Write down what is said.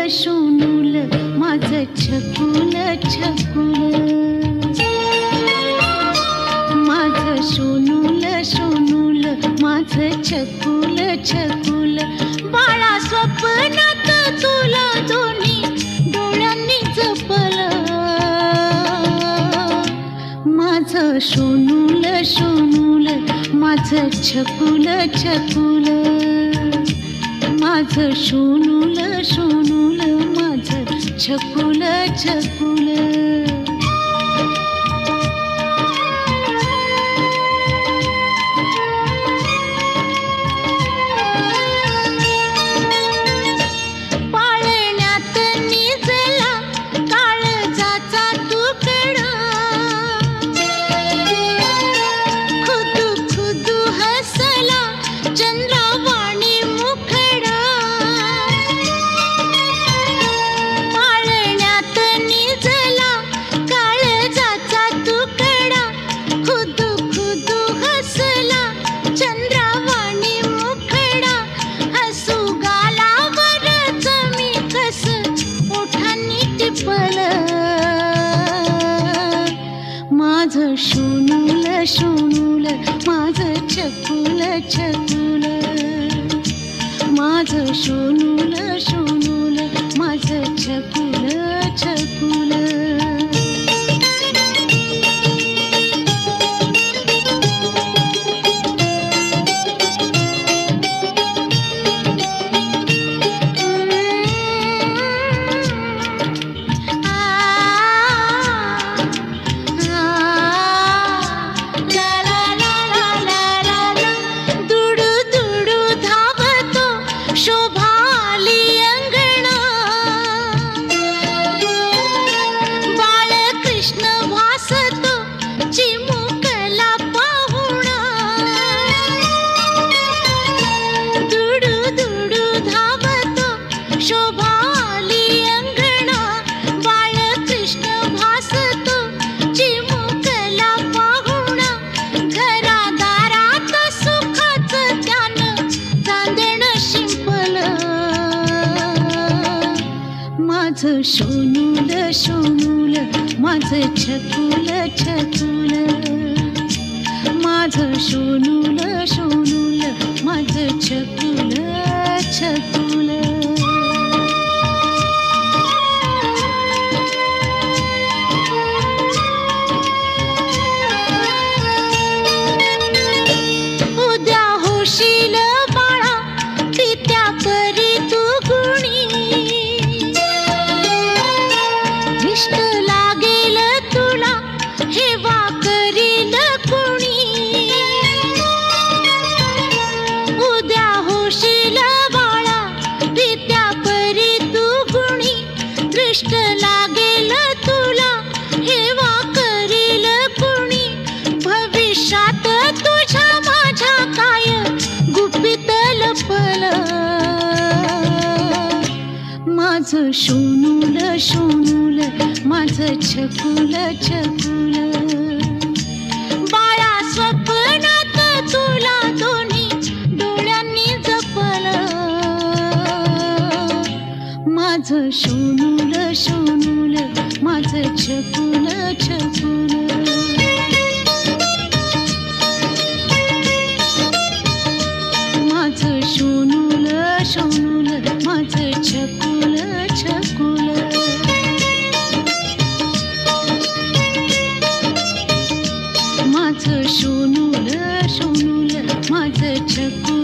सोनूल माझं छकुल छकुल, माझं सोनूल सोनूल माझं छकुल छकुल. बाळा स्वप्नात तुला दोन्ही डोळ्यांनी जपलं, माझं सोनूल सोनूल माझं छकुल छकुल, माझं सोनूल सोनूल माझं छकुल छकुल. पाळण्यात निजला काळजाचा तुकडा, खुदू खुदू हसला चंद्रावाणी मुखडा. पाळण्यात निजला काळजाचा तुकडा, खुदू खुदू हसला चंद्रावाणी मुखडा. हसू गालावरच मी कस ओठांनी टिपलं, माझं सोनूल सोनूल माझं छकुल छकुल, माझं सोनूल सोनूल माझं छकुल छकुल. माझं सोनूल सोनूल माझं छकुल छकुल, माझं सोनूल सोनूल माझं छकुल छकुल. उद्या होशील बाळा पित्या परी तू गुणी, इष्ट लागेल तुला हेवा करील कुणी. उद्या होशील बाळा पित्या परी तू गुणी, दृष्ट लागेल तुला हेवा करील कुणी. भविष्यात तुझ्या माझ्या काय गुपित लपलं, माझं सोनूल सोनूल माझं छकुल छकुल. बाळा स्वप्नात तुला दोन्ही डोळ्यांनी जपलं, माझं सोनूल सोनूल माझं छकुल छकुल. माझं सोनूल सोनूल माझं छकुल छकुल. माझं सोनूल सोनूल माझं छकुल